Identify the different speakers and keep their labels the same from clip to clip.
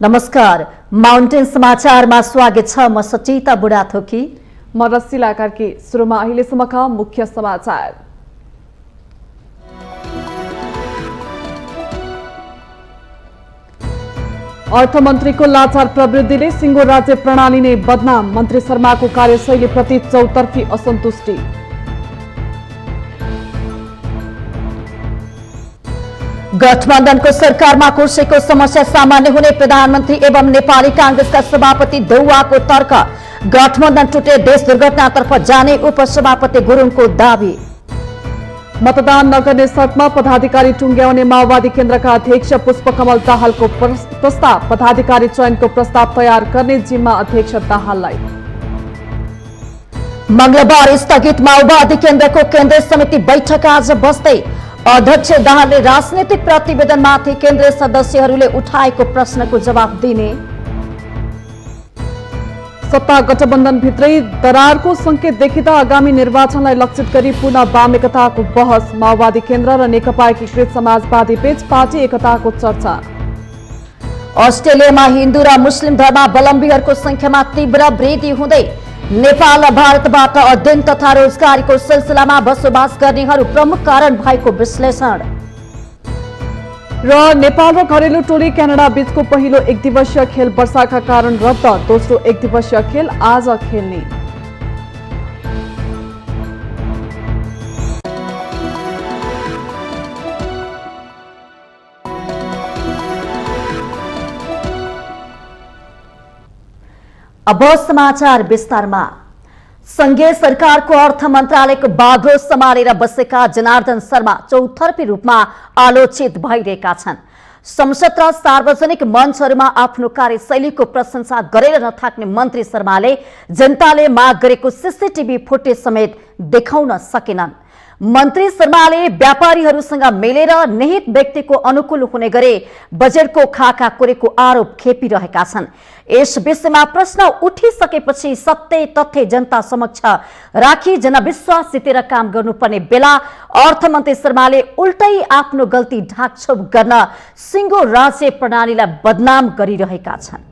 Speaker 1: नमस्कार, माउन्टेन समाचारमा स्वागत छ। म सचिता बुढाथोकी।
Speaker 2: म रसिला कार्की। सुरुमा अहिलेसम्मका मुख्य समाचार। अर्थमन्त्रीको लाचार प्रवृत्तिले सिङ्गो राज्य प्रणाली नै बदनाम। मन्त्री शर्माको कार्यशैलीप्रति चौतर्फी असन्तुष्टि।
Speaker 1: गठबन्धनको सरकारमा कुर्सीको समस्या सामान्य हुने प्रधानमन्त्री एवं नेपाली कांग्रेसका सभापति देउवाको तर्क। गठबन्धन टुटे देश दुर्घटनातर्फ जाने उपसभापति गुरुङको दावी।
Speaker 2: मतदान नगर्ने शर्तमा पदाधिकारी टुङ्ग्याउने माओवादी केन्द्रका अध्यक्ष पुष्पकमल दाहालको प्रस्ताव। पदाधिकारी चयनको प्रस्ताव तयार गर्ने जिम्मा अध्यक्ष दाहाललाई।
Speaker 1: मंगलबार स्थगित माओवादी केन्द्रको केन्द्रीय समिति बैठक आज बस्दै। अध्यक्ष दाहालले राजनीतिक प्रतिवेदनमाथि केन्द्रीय सदस्यहरूले उठाएको प्रश्नको जवाब दिने।
Speaker 2: सत्ता गठबन्धनभित्रै दरारको संकेत देखिँदा आगामी निर्वाचनलाई लक्षित गरी पुनः वाम एकताको बहस। माओवादी केन्द्र र नेकपा एकीकृत समाजवादी बीच पार्टी एकताको चर्चा।
Speaker 1: अस्ट्रेलियामा हिन्दू र मुस्लिम धर्मावलम्बीहरूको संख्यामा तीव्र वृद्धि हुँदै नेपाल र भारतबाट अध्ययन तथा रोजगारीको सिलसिलामा बसोबास गर्नेहरू प्रमुख कारण भएको विश्लेषण।
Speaker 2: र नेपाल र घरेलु टोली क्यानाडा बीचको पहिलो एकदिवसीय खेल वर्षाका कारण रद्द। दोस्रो एकदिवसीय खेल आज खेल्ने।
Speaker 1: अब समाचार विस्तारमा। संघीय सरकारको अर्थ मन्त्रालयको बाघो सम्हालेर बसेका जनार्दन शर्मा चौतर्फी रूपमा आलोचित भइरहेका छन्। संसद र सार्वजनिक मञ्चहरूमा आफ्नो कार्यशैलीको प्रशंसा गरेर नथाक्ने मन्त्री शर्माले जनताले माग गरेको सीसीटीभी फुटेज समेत देखाउन सकेनन्। मन्त्री शर्माले व्यापारीहरूसँग मिलेर निहित व्यक्तिको अनुकूल हुने गरे बजेटको खाका कोरेको आरोप खेपिरहेका छन्। यस विषयमा प्रश्न उठिसकेपछि सत्य तथ्य जनता समक्ष राखी जनविश्वास जितेर काम गर्नुपर्ने बेला अर्थमन्त्री शर्माले उल्टै आफ्नो गल्ती ढाकछोप गर्न सिङ्गो राज्य प्रणालीलाई बदनाम गरिरहेका छन्।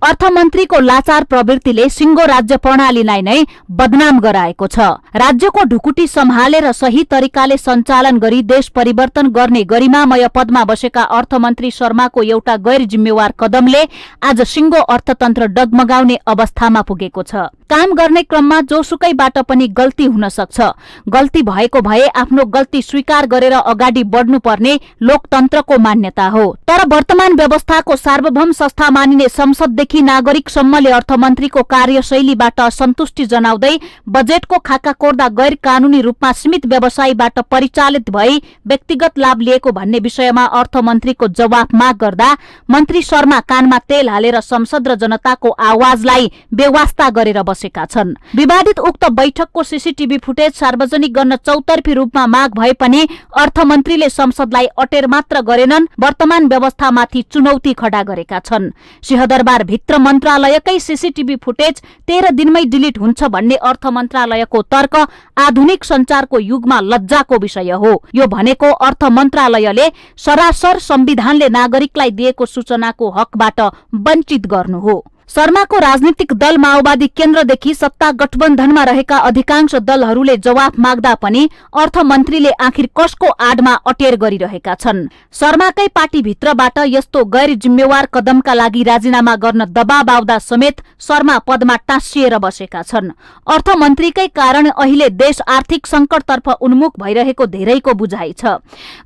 Speaker 3: अर्थमन्त्रीको लाचार प्रवृत्तिले सिङ्गो राज्य प्रणालीलाई नै बदनाम गराएको छ। राज्यको ढुकुटी सम्हालेर सही तरिकाले सञ्चालन गरी देश परिवर्तन गर्ने गरिमामय पदमा बसेका अर्थमन्त्री शर्माको एउटा गैर जिम्मेवार कदमले आज सिङ्गो अर्थतन्त्र डगमगाउने अवस्थामा पुगेको छ। काम गर्ने क्रममा जोसुकैबाट पनि गल्ती हुन सक्छ। गल्ती भएको भए आफ्नो गल्ती स्वीकार गरेर अगाडि बढ्नुपर्ने लोकतन्त्रको मान्यता हो। तर वर्तमान व्यवस्थाको सार्वभौम संस्था मानिने संसददेखि नागरिकसम्मले अर्थमन्त्रीको कार्यशैलीबाट असन्तुष्टि जनाउँदै बजेटको खाका कोर्दा गैर कानूनी रूपमा सीमित व्यवसायीबाट परिचालित भई व्यक्तिगत लाभ लिएको भन्ने विषयमा अर्थमन्त्रीको जवाफ माग गर्दा मन्त्री शर्मा कानमा तेल हालेर संसद र जनताको आवाजलाई बेवास्ता गरेर बसेका छन्। विवादित उक्त बैठकको सीसीटीभी फुटेज सार्वजनिक गर्न चौतर्फी रूपमा माग भए पनि अर्थमन्त्रीले संसदलाई अटेर मात्र गरेनन्, वर्तमान व्यवस्थामाथि चुनौती खडा गरेका छन्। सिंहदरबार भित्र मन्त्रालयकै सीसीटीभी फुटेज 13 दिनमै डिलिट हुन्छ भन्ने अर्थ मन्त्रालयको तर्क आधुनिक संचारको युगमा लज्जाको विषय हो। यो भनेको अर्थ मन्त्रालयले सरासर संविधानले नागरिकलाई दिएको सूचनाको हकबाट वञ्चित गर्नु हो। शर्माको राजनीतिक दल माओवादी केन्द्रदेखि सत्ता गठबन्धनमा रहेका अधिकांश दलहरूले जवाफ माग्दा पनि अर्थमन्त्रीले आखिर कसको आडमा अटेर गरिरहेका छन्। शर्माकै पार्टीभित्रबाट यस्तो गैर जिम्मेवार कदमका लागि राजीनामा गर्न दबाब आउँदा समेत शर्मा पदमा टाँसिएर बसेका छन्। अर्थमन्त्रीकै कारण अहिले देश आर्थिक संकटतर्फ उन्मुख भइरहेको धेरैको बुझाइ छ।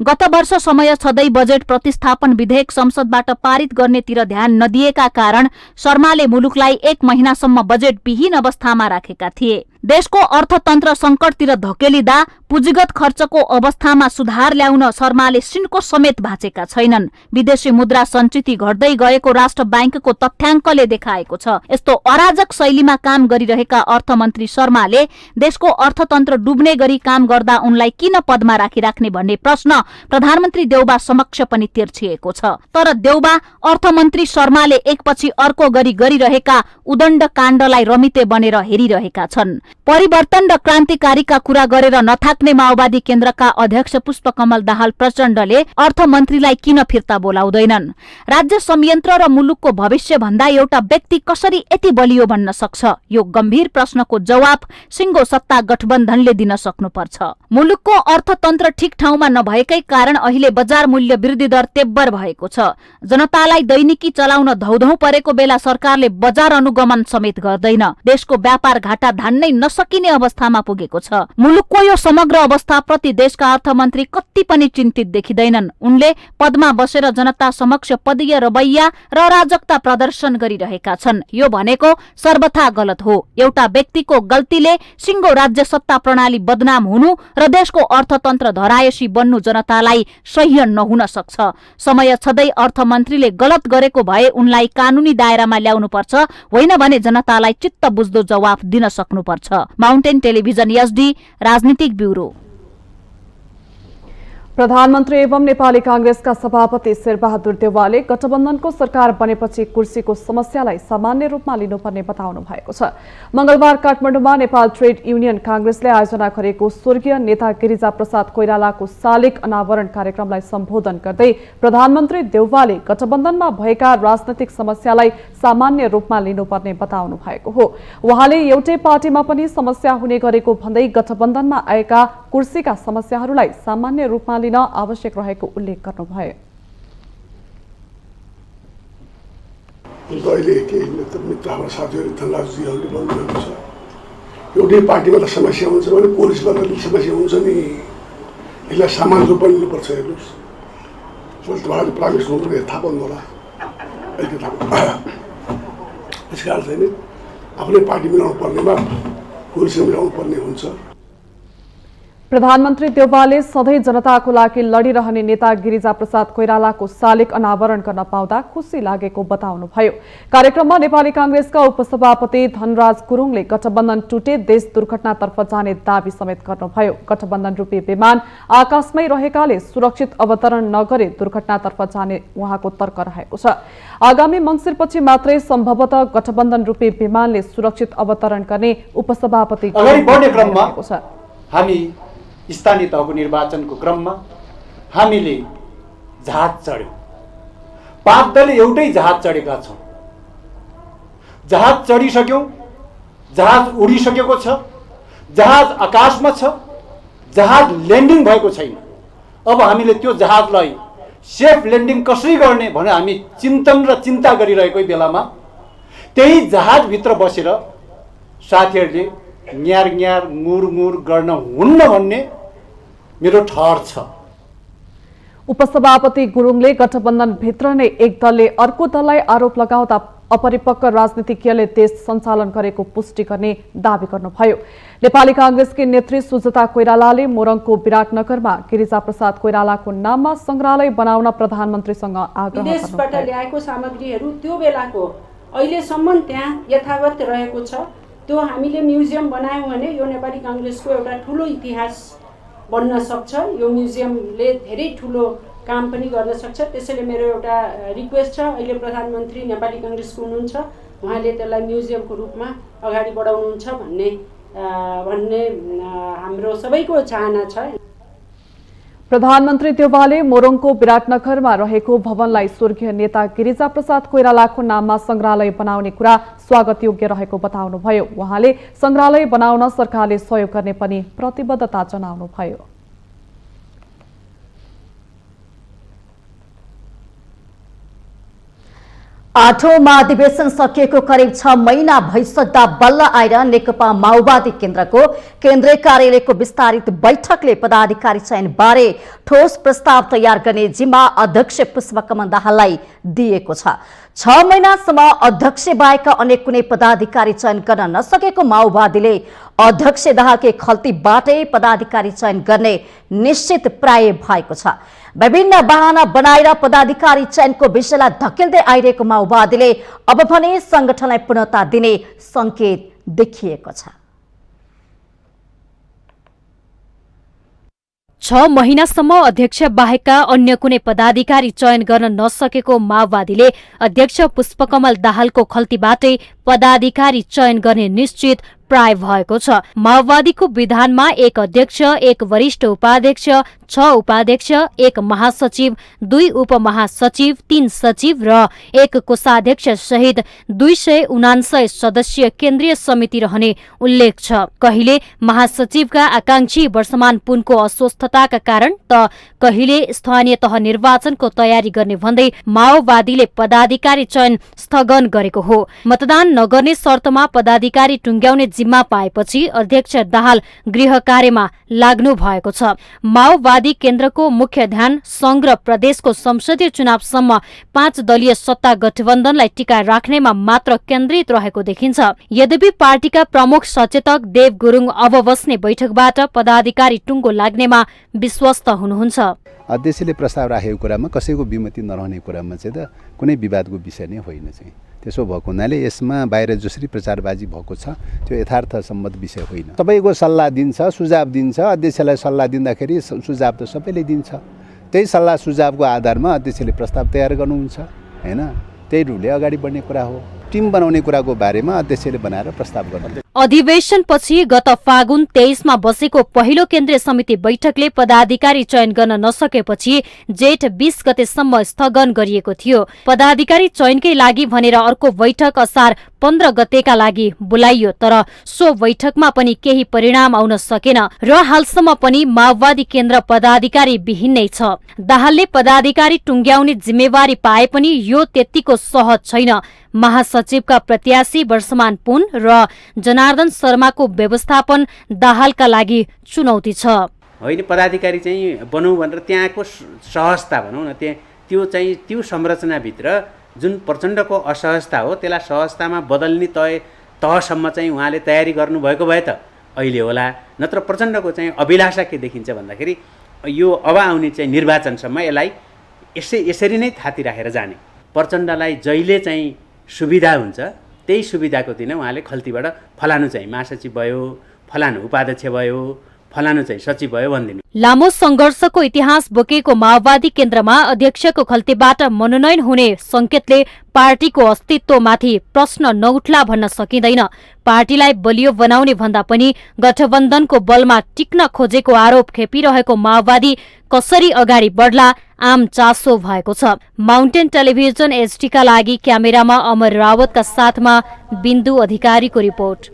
Speaker 3: गत वर्ष समय छँदै बजेट प्रतिस्थापन विधेयक संसदबाट पारित गर्नेतिर ध्यान नदिएका कारण शर्मा मुलुकलाई 1 महिनासम्म बजेट विहीन अवस्थामा राखेका थिए। देशको अर्थतन्त्र संकटतिर धकेलिँदा पुँजीगत खर्चको अवस्थामा सुधार ल्याउन शर्माले सिन्को समेत भाँचेका छैनन्। विदेशी मुद्रा सञ्चिति घट्दै गएको राष्ट्र ब्याङ्कको तथ्याङ्कले देखाएको छ। यस्तो अराजक शैलीमा काम गरिरहेका अर्थमन्त्री शर्माले देशको अर्थतन्त्र डुब्ने गरी काम गर्दा उनलाई किन पदमा राखिराख्ने भन्ने प्रश्न प्रधानमन्त्री देउबा समक्ष पनि तिर्छिएको छ। तर देउबा अर्थमन्त्री शर्माले एकपछि अर्को गरी गरिरहेका उदण्ड काण्डलाई रमिते बनेर हेरिरहेका छन्। परिवर्तन र क्रान्तिकारीका कुरा गरेर नथाक्ने माओवादी केन्द्रका अध्यक्ष पुष्पकमल दाहाल प्रचण्डले अर्थमन्त्रीलाई किन फिर्ता बोलाउँदैनन्? राज्य संयन्त्र र मुलुकको भविष्य भन्दा एउटा व्यक्ति कसरी यति बलियो बन्न सक्छ? यो गम्भीर प्रश्नको जवाब सिंगो सत्ता गठबन्धनले दिन सक्नुपर्छ। मुलुकको अर्थतन्त्र ठिक ठाउँमा नभएकै कारण अहिले बजार मूल्य वृद्धि दर तेब्बर भएको छ। जनतालाई दैनिकी चलाउन धौधौ परेको बेला सरकारले बजार अनुगमन समेत गर्दैन। देशको व्यापार घाटा धान्नै नसकिने अवस्थामा पुगेको छ। मुलुकको यो समग्र अवस्थाप्रति देशका अर्थमन्त्री कति पनि चिन्तित देखिँदैनन्। उनले पदमा बसेर जनता समक्ष पदीय रवैया र अराजकता प्रदर्शन गरिरहेका छन्। यो भनेको सर्वथा गलत हो। एउटा व्यक्तिको गल्तीले सिंगो राज्य सत्ता प्रणाली बदनाम हुनु र देशको अर्थतन्त्र धरायसी बन्नु जनतालाई सह्य नहुन सक्छ। समय छँदै अर्थमन्त्रीले गलत गरेको भए उनलाई कानूनी दायरामा ल्याउनुपर्छ, होइन भने जनतालाई चित्त बुझ्दो जवाफ दिन सक्नुपर्छ। माउन्टेन टेलिभिजन एसडी राजनीतिक ब्यूरो।
Speaker 2: प्रधानमन्त्री एवं नेपाली कांग्रेसका सभापति शेरबहादुर देउवाले गठबन्धनको सरकार बनेपछि कुर्सीको समस्यालाई सामान्य रूपमा लिनुपर्ने बताउनु भएको छ। मंगलबार काठमाडौँमा नेपाल ट्रेड युनियन कांग्रेसले आयोजना गरेको स्वर्गीय नेता गिरिजा प्रसाद कोइरालाको शालिग अनावरण कार्यक्रमलाई सम्बोधन गर्दै प्रधानमन्त्री देउवाले गठबन्धनमा भएका राजनैतिक समस्यालाई सामान्य रूपमा लिनुपर्ने बताउनु भएको हो। उहाँले एउटै पार्टीमा पनि समस्या हुने गरेको भन्दै गठबन्धनमा आएका कुर्सीका समस्याहरूलाई सामान्य रूपमा लिन आवश्यक रहेको उल्लेख गर्नुभयो।
Speaker 4: अहिले केही मित्र हाम्रा साथीहरू धनराजजीहरूले भन्नुभएको छ एउटै पार्टीमा त समस्या हुन्छ भने पुलिसबाट पनि समस्या हुन्छ नि, यसलाई सामान्य रूपमा लिनुपर्छ। हेर्नुहोस्, तपाईँहरूले प्राइभेट हुनु थाहा पाउनु होला, अहिले थाहा त्यस कारण चाहिँ आफ्नै पार्टी मिलाउनु पर्नेमा पुलिस मिलाउनु पर्ने हुन्छ।
Speaker 2: प्रधानमन्त्री देउवाले सधैँ जनताको लागि लडिरहने नेता गिरिजा प्रसाद कोइरालाको शालिग अनावरण गर्न पाउँदा खुसी लागेको बताउनुभयो। कार्यक्रममा नेपाली कांग्रेसका उपसभापति धनराज गुरुङले गठबन्धन टुटे देश दुर्घटनातर्फ जाने दावी समेत गर्नुभयो। गठबन्धन रूपी विमान आकाशमै रहेकाले सुरक्षित अवतरण नगरे दुर्घटनातर्फ जाने उहाँको तर्क रहेको छ। आगामी मङ्सिरपछि मात्रै सम्भवतः गठबन्धन रूपी विमानले सुरक्षित अवतरण गर्ने उपसभापति
Speaker 5: हामी स्थानीय तहको निर्वाचनको क्रममा हामीले जहाज चढ्यौं। पाँच दल एउटै जहाज चढेका छौं। जहाज चढिसक्यौं, जहाज उडिसकेको छ, जहाज आकाशमा छ, जहाज ल्यान्डिङ भएको छैन। अब हामीले त्यो जहाजलाई सेफ ल्यान्डिङ कसरी गर्ने भनेर हामी चिन्तन र चिन्ता गरिरहेको बेलामा त्यही जहाजभित्र बसेर साथीहरूले न्यार न्यार मुर मुर गर्न हुन्न भन्ने मेरो ठहर छ।
Speaker 2: उपसभापति गुरुङले गठबन्धन भित्र नै एक दलले अर्को दललाई आरोप लगाउँदा अपरिपक्व राजनीतिज्ञले देश सञ्चालन गरेको पुष्टि गर्ने दावी गर्नुभयो। नेपाली कांग्रेसकी नेत्री सुजता कोइरालाले मोरङको विराटनगरमा गिरिजा प्रसाद कोइरालाको नाममा संग्रहालय बनाउन प्रधानमन्त्रीसँग आग्रह गर्नुभयो।
Speaker 6: विदेशबाट ल्याएको सामग्रीहरू त्यो बेलाको अहिलेसम्म त्यहाँ यथावत रहेको छ। त्यो हामीले म्युजियम बनायौँ भने यो नेपाली कांग्रेसको एउटा ठुलो इतिहास बन्न सक्छ। यो म्युजियमले धेरै ठुलो काम पनि गर्न सक्छ। त्यसैले मेरो एउटा रिक्वेस्ट छ, अहिले प्रधानमन्त्री नेपाली कांग्रेसको हुनुहुन्छ, उहाँले त्यसलाई म्युजियमको रूपमा अगाडि बढाउनुहुन्छ भन्ने हाम्रो सबैको चाहना छ।
Speaker 2: प्रधानमन्त्री देउवाले मोरङको विराटनगरमा रहेको भवनलाई स्वर्गीय नेता गिरिजा प्रसाद कोइरालाको नाममा संग्रहालय बनाउने कुरा स्वागत योग्य रहेको बताउनुभयो। उहाँले संग्रहालय बनाउन सरकारले सहयोग गर्ने पनि प्रतिबद्धता जनाउनुभयो।
Speaker 1: आठौं महाधिवेशन सकिएको करिब 6 महिना भइसक्दा बल्ल आएर नेकपा माओवादी केन्द्रको केन्द्रीय कार्यालयको विस्तारित बैठकले पदाधिकारी चयन बारे ठोस प्रस्ताव तयार गर्ने जिम्मा अध्यक्ष पुष्पकमल दाहाललाई दिएको छ। 6 महिनासम्म अध्यक्ष बाहेक अन्य कुनै पदाधिकारी चयन गर्न नसकेको माओवादीले अध्यक्ष दाहालकै खल्तीबाटै पदाधिकारी चयन गर्ने निश्चित प्राय भएको छ। विभिन्न बहाना बनाएर पदाधिकारी चयनको विषयलाई धकेल्दै आइरहेको माओवादीले अब भने संगठनलाई पूर्णता दिने संकेत देखिएको छ।
Speaker 7: 6 महिनासम्म अध्यक्ष बाहेकका अन्य कुनै पदाधिकारी चयन गर्न नसकेको माओवादीले अध्यक्ष पुष्पकमल दाहालको खल्तीबाटै पदाधिकारी चयन गर्ने निश्चित प्राय भएको छ। माओवादीको विधानमा 1 अध्यक्ष, 1 वरिष्ठ उपाध्यक्ष, 6 उपाध्यक्ष, 1 महासचिव, 2 उपमहासचिव, 3 सचिव र 1 कोषाध्यक्ष सहित 279 सदस्यीय केन्द्रीय समिति रहने उल्लेख छ। कहिले महासचिवका आकांक्षी वर्षमान पुनको अस्वस्थताका कारण त कहिले स्थानीय तह निर्वाचनको तयारी गर्ने भन्दै माओवादीले पदाधिकारी चयन स्थगन गरेको हो। मतदान नगर्ने शर्तमा पदाधिकारी टुंग्याउने जिम्मा पाएपछि अध्यक्ष दाहाल गृह कार्यमा लाग्नु भएको छ। माओवादी केन्द्रको मुख्य ध्यान संघ र प्रदेशको संसदीय चुनावसम्म 5 दलीय सत्ता गठबन्धनलाई टिकाइ राख्नेमा मात्र केन्द्रित रहेको देखिन्छ। यद्यपि पार्टीका प्रमुख सचेतक देव गुरुङ अब बस्ने बैठकबाट पदाधिकारी टुङ्गो लाग्नेमा विश्वस्त हुनुहुन्छ।
Speaker 8: अध्यक्षले प्रस्ताव राखेको कुरामा कसैको विमति नरहने कुरामा चाहिँ त कुनै विवादको विषय नै होइन चाहिँ। त्यसो भएको हुनाले यसमा बाहिर जसरी प्रचारबाजी भएको छ त्यो यथार्थ सम्मत विषय होइन। सबैको सल्लाह दिन्छ, सुझाव दिन्छ। अध्यक्षलाई सल्लाह दिँदाखेरि सुझाव त सबैले दिन्छ। त्यही सल्लाह सुझावको आधारमा अध्यक्षले प्रस्ताव तयार गर्नुहुन्छ हैन। त्यही रूपले अगाडि बढ्ने कुरा हो। टिम बनाउने कुराको बारेमा अध्यक्षले बनाएर प्रस्ताव गर्नु।
Speaker 7: अधिवेशनपछि गत फागुन 23 बसेको पहिलो केन्द्रीय समिति बैठकले पदाधिकारी चयन गर्न नसकेपछि जेठ 20 गतेसम्म स्थगन गरिएको थियो। पदाधिकारी चयनकै लागि भनेर अर्को बैठक असार 15 गतेका लागि बोलाइयो, तर सो बैठकमा पनि केही परिणाम आउन सकेन र हालसम्म पनि माओवादी केन्द्र पदाधिकारी विहीन नै छ। दाहालले पदाधिकारी टुंग्याउने जिम्मेवारी पाए पनि यो त्यतिको सहज छैन। महासचिवका प्रत्याशी वर्षमान पुन र जनार्दन शर्माको व्यवस्थापन दाहालका लागि चुनौती छ।
Speaker 9: होइन, पदाधिकारी चाहिँ बनाऊ भनेर त्यहाँको सहजता भनौँ न, त्यो संरचनाभित्र जुन प्रचण्डको असहजता हो त्यसलाई सहजतामा बदल्ने तहसम्म चाहिँ उहाँले तयारी गर्नुभएको भए त अहिले होला। नत्र प्रचण्डको चाहिँ अभिलाषा के देखिन्छ भन्दाखेरि यो अब आउने चाहिँ निर्वाचनसम्म यसलाई यसरी नै थाती राखेर जाने। प्रचण्डलाई जहिले चाहिँ सुविधा हुन्छ त्यही सुविधाको दिन उहाँले खल्तीबाट फलानु चाहिँ महासचिव भयो, फलानु उपाध्यक्ष भयो, फलानु चाहिँ सचिव भयो भनिदिनु।
Speaker 7: लामो संघर्षको इतिहास बोकेको माओवादी केन्द्रमा अध्यक्षको खल्तीबाट मनोनयन हुने संकेतले पार्टीको अस्तित्वमाथि प्रश्न नउठ्ला भन्न सकिँदैन। पार्टीलाई बलियो बनाउने भन्दा पनि गठबन्धनको बलमा टिक्न खोजेको आरोप खेपिरहेको माओवादी कसरी अगाडि बढ्ला आम चासो भएको छ। माउन्टेन टेलिभिजन एचडीका लागि क्यामेरामा अमर रावतका साथमा बिन्दु अधिकारीको रिपोर्ट।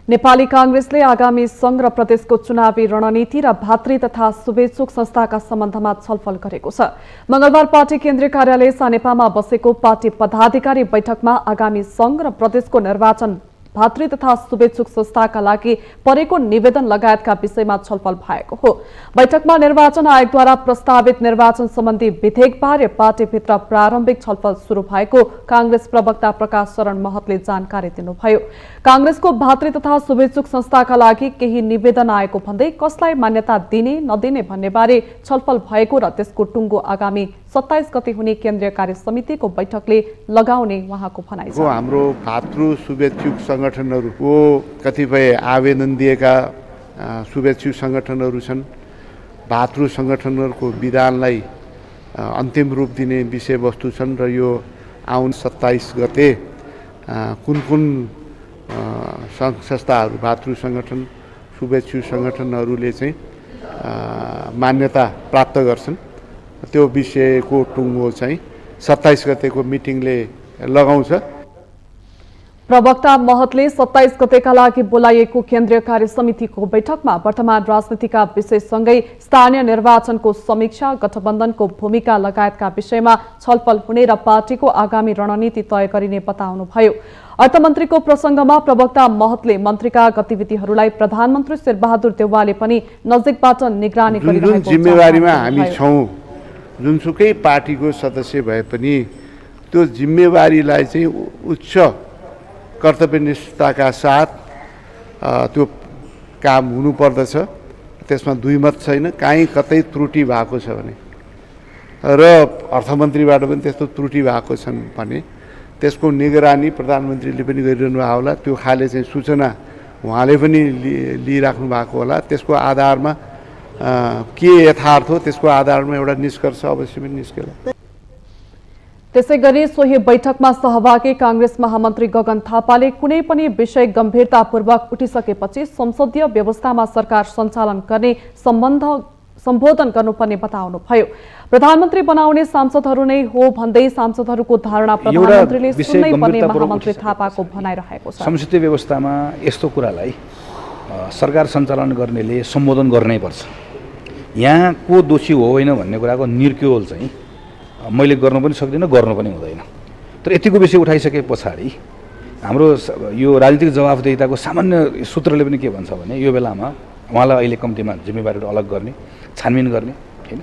Speaker 2: नेपाली कांग्रेसले आगामी संघ र प्रदेशको चुनावी रणनीति र भातृ तथा शुभेच्छुक संस्थाका सम्बन्धमा छलफल गरेको छ। मंगलबार पार्टी केन्द्रीय कार्यालय सानेपामा बसेको पार्टी पदाधिकारी बैठकमा आगामी संघ र प्रदेशको निर्वाचन भातृ तथा शुभेच्छुक संस्थाका लागि परेको निवेदन लगायतका विषयमा छलफल भएको हो। बैठकमा निर्वाचन आयोगद्वारा प्रस्तावित निर्वाचन सम्बन्धी विधेयकबारे पार्टीभित्र प्रारम्भिक छलफल सुरु भएको कांग्रेस प्रवक्ता प्रकाश शरण महतले जानकारी दिनुभयो। कांग्रेसको भातृ तथा शुभेच्छुक संस्थाका लागि केही निवेदन आएको भन्दै कसलाई मान्यता दिने नदिने भन्नेबारे छलफल भएको र त्यसको टुङ्गो आगामी 27 गते हुने केन्द्रीय कार्य समितिको बैठकले लगाउने उहाँको भनाइ छ।
Speaker 10: हाम्रो भातृ शुभेच्छुक संगठनहरूको कतिपय आवेदन दिएका शुभेच्छुक संगठनहरू छन्। भातृ संगठनहरूको विधानलाई अन्तिम रूप दिने विषयवस्तु छन् र यो आउन 27 गते कुन कुन सङ्घ संस्थाहरू भातृ संगठन शुभेच्छुक संगठनहरूले चाहिँ मान्यता प्राप्त गर्छन् त्यो विषयको टुङ्गो चाहिँ 27 गतेको मिटिङले लगाउँछ।
Speaker 2: प्रवक्ता महतले 27 गतेका लागि बोलाइएको केन्द्रीय कार्य समितिको बैठकमा वर्तमान राजनीतिका विषयसँगै स्थानीय निर्वाचनको समीक्षा, गठबन्धनको भूमिका लगायतका विषयमा छलफल हुने र पार्टीको आगामी रणनीति तय गरिने बताउनुभयो। अर्थमन्त्रीको प्रसङ्गमा प्रवक्ता महतले मन्त्रीका गतिविधिहरूलाई प्रधानमन्त्री शेरबहादुर देउवाले पनि नजिकबाट निगरानी गरिरहेको
Speaker 10: जिम्मेवारीमा हामी छौँ। जुनसुकै पार्टीको सदस्य भए पनि त्यो जिम्मेवारीलाई चाहिँ उच्च कर्तव्यनिष्ठताका साथ त्यो काम हुनुपर्दछ। त्यसमा दुई मत छैन। कहीँ कतै त्रुटि भएको छ भने र अर्थमन्त्रीबाट पनि त्यस्तो त्रुटि भएको छन् भने त्यसको निगरानी प्रधानमन्त्रीले पनि गरिरहनु भएको होला। त्यो खाले चाहिँ सूचना उहाँले पनि लिइराख्नु भएको होला। त्यसको आधारमा के यथार्थ हो त्यसको आधारमा एउटा निष्कर्ष अवश्य पनि निस्केला।
Speaker 2: त्यसैगरी सोही बैठकमा सहभागी कांग्रेस महामन्त्री गगन थापाले कुनै पनि विषय गम्भीरतापूर्वक उठिसकेपछि संसदीय व्यवस्थामा सरकार सञ्चालन गर्ने सम्बोधन गर्नुपर्ने बताउनुभयो। प्रधानमन्त्री बनाउने सांसदहरू नै हो भन्दै सांसदहरूको धारणा प्रधानमन्त्रीले सुन्नै पर्ने महामन्त्री थापाको भनाइरहेको छ।
Speaker 11: संसदीय व्यवस्थामा यस्तो कुरालाई सरकार सञ्चालन गर्नेले सम्बोधन गर्नै पर्छ। यहाँ को दोषी हो होइन भन्ने कुराको निर्क्योल चाहिँ मैले गर्न पनि सक्दिनँ, गर्नु पनि हुँदैन। तर यतिको विषय उठाइसके पछाडि हाम्रो यो राजनीतिक जवाफदेहिताको सामान्य सूत्रले पनि के भन्छ भने यो बेलामा उहाँलाई अहिले कम्तीमा जिम्मेवारीहरू अलग गर्ने, छानबिन गर्ने हैन।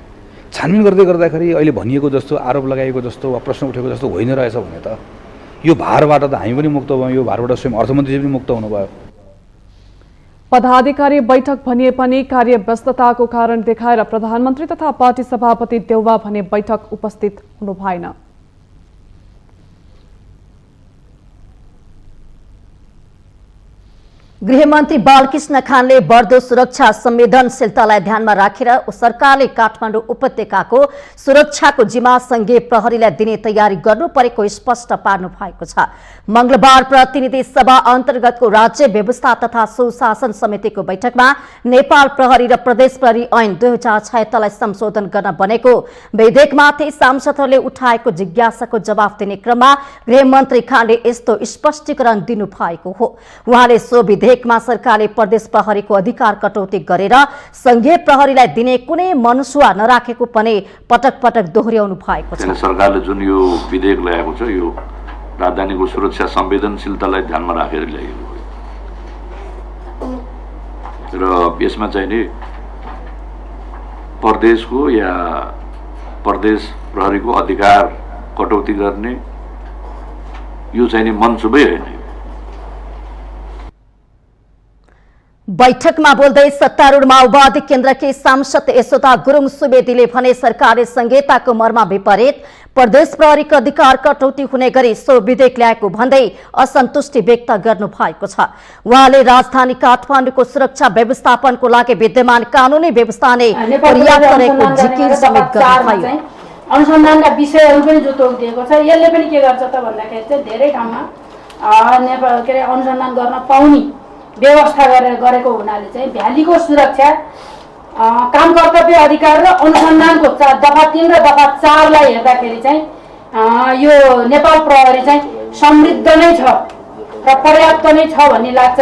Speaker 11: छानबिन गर्दै गर्दाखेरि अहिले भनिएको जस्तो, आरोप लगाइएको जस्तो वा प्रश्न उठेको जस्तो होइन रहेछ भने त यो भारबाट त हामी पनि मुक्त भयौँ, यो भारबाट स्वयं अर्थमन्त्री पनि मुक्त हुनुभयो।
Speaker 2: पदाधिकारी बैठक भनिए पनि कार्यव्यस्तताको कारण देखाएर प्रधानमन्त्री तथा पार्टी सभापति देउवा भने बैठक उपस्थित हुनु भएन।
Speaker 1: गृहमन्त्री बालकृष्ण खानले बढ्दो सुरक्षा संवेदनशीलतालाई ध्यानमा राखेर सरकारले काठमाडौँ उपत्यकाको सुरक्षाको जिम्मा संघीय प्रहरीलाई दिने तयारी गर्नु परेको स्पष्ट पार्नु भएको छ। मंगलबार प्रतिनिधि सभा अन्तर्गतको राज्य व्यवस्था तथा सुशासन समितिको बैठकमा नेपाल प्रहरी र प्रदेश प्रहरी ऐन 2076 लाई संशोधन गर्न बनेको विधेयकमाथि सांसदहरूले उठाएको जिज्ञासाको जवाफ दिने क्रममा गृहमन्त्री खानले यस्तो स्पष्टीकरण दिनु भएको हो। उहाँले सो विधेयकमा सरकारले प्रदेश प्रहरीको अधिकार कटौती गरेर संघीय प्रहरीलाई दिने कुनै मनसुवा नराखेको पनि पटक पटक दोहोर्याउनु भएको छ।
Speaker 12: सरकारले जुन यो विधेयक ल्याएको छ यो राजधानीको सुरक्षा संवेदनशीलतालाई ध्यानमा राखेर ल्याएको हो र यसमा चाहिँ नि प्रदेशको या प्रदेश प्रहरीको अधिकार कटौती गर्ने यो चाहिँ नि मनसुबै होइन।
Speaker 1: बैठकमा बोल्दै सत्तारूढ माओवादी केन्द्रकी सांसद यशोदा गुरुङ सुवेदीले भने सरकारले संहिताको मर्म विपरीत प्रदेश प्रहरीको अधिकार कटौती हुने गरी सो विधेयक ल्याएको भन्दै असन्तुष्टि व्यक्त गर्नु भएको छ। उहाँले राजधानी काठमाडौँको सुरक्षा व्यवस्थापनको लागि विद्यमान कानूनी व्यवस्था नै पर्याप्त रहेको जिकिर समेत गर्नुभयो।
Speaker 6: अनुसन्धानका विषयहरू पनि जो तोकिदिएको छ यसले पनि के गर्छ त भन्दाखेरि चाहिँ धेरै ठाउँमा नेपाल के अरे अनुसन्धान गर्न पाउने व्यवस्था गरेको हुनाले चाहिँ भ्यालीको सुरक्षा काम कर्तव्य अधिकार र अनुसन्धानको दफा 3 र दफा 4 लाई हेर्दाखेरि चाहिँ यो नेपाल प्रहरी चाहिँ समृद्ध नै छ र पर्याप्त नै छ भन्ने लाग्छ।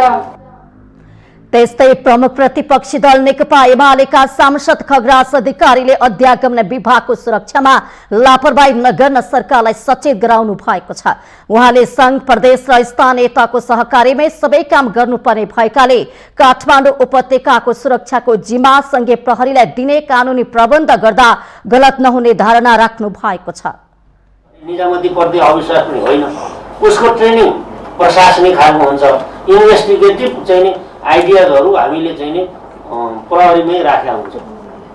Speaker 1: त्यस्तै प्रमुख प्रतिपक्षी दल नेकपा एमालेका सांसद खगराज अधिकारीले अध्यागमन विभागको सुरक्षामा लापरवाही नगर्न सरकारलाई सचेत गराउनु भएको छ। उहाँले संघ प्रदेश र स्थानीय तहको सहकारीमै सबै काम गर्नुपर्ने भएकाले काठमाडौँ उपत्यकाको सुरक्षाको जिम्मा संघीय प्रहरीलाई दिने कानूनी प्रबन्ध गर्दा गलत नहुने धारणा राख्नु भएको छ।
Speaker 13: निजामती प्रति अविश्वास पनि होइन, उसको ट्रेनिङ प्रशासनिक खालको हुन्छ। इन्भेस्टिगेटिभ चाहिँ आइडियाजहरू हामीले चाहिँ नि प्रहरीमै राखेका हुन्छौँ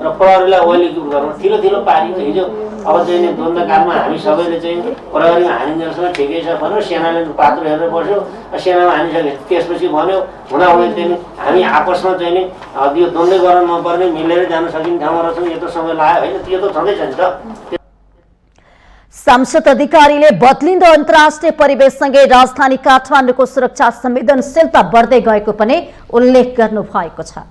Speaker 13: र प्रहरीलाई ओलीकृत गर्न थिलो थिलो पारिन्छ। हिजो अब चाहिँ नि द्वन्द्वकालमा हामी सबैले चाहिँ प्रहरीमा हानिन्जेलसम्म ठिकै छ भन्यो, सेनाले पात्रो हेरेर बस्यो, सेनामा हानिसके त्यसपछि भन्यो हुँदाहुँदै चाहिँ हामी आपसमा चाहिँ नि यो द्वन्द्व गर्न नपर्ने मिलेर जान सकिने ठाउँमा रहेछौँ। यत्रो समय लाग्यो होइन, त्यो त छँदैछ नि त।
Speaker 1: सांसद अधिकारीले बदलिँदो अन्तर्राष्ट्रिय परिवेशसँगै राजधानी काठमाडौँको सुरक्षा संवेदनशीलता बढ्दै गएको पनि उल्लेख गर्नु भएको छ।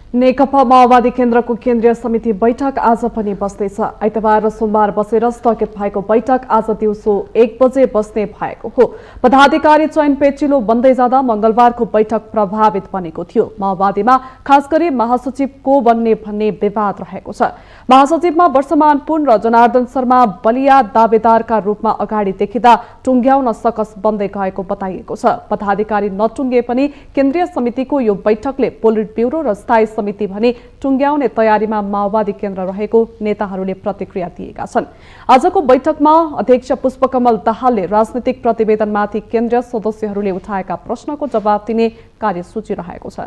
Speaker 2: नेकपा माओवादी केन्द्रको केन्द्रीय समिति बैठक आज पनि बस्दैछ। आइतबार र सोमबार बसेर स्थगित भएको बैठक आज दिउँसो 1 बजे बस्ने भएको हो। पदाधिकारी चयन पेचिलो बन्दै जाँदा मंगलबारको बैठक प्रभावित बनेको थियो। माओवादीमा खास गरी महासचिव को बन्ने भन्ने विवाद रहेको छ। महासचिवमा वर्षमान पुन र जनार्दन शर्मा बलिया दावेदारका रूपमा अगाडि देखिँदा टुङ्ग्याउन सकस बन्दै गएको बताइएको छ। पदाधिकारी नटुङ्गे पनि केन्द्रीय समितिको यो बैठकले पोलिट ब्युरो र स्थायी समिति भने टुङ्ग्याउने तयारीमा माओवादी केन्द्र रहेको नेताहरूले प्रतिक्रिया दिएका छन्। आजको बैठकमा अध्यक्ष पुष्पकमल दाहालले राजनीतिक प्रतिवेदनमाथि केन्द्रीय सदस्यहरूले उठाएका प्रश्नको जवाब दिने कार्यसूची रहेको छ।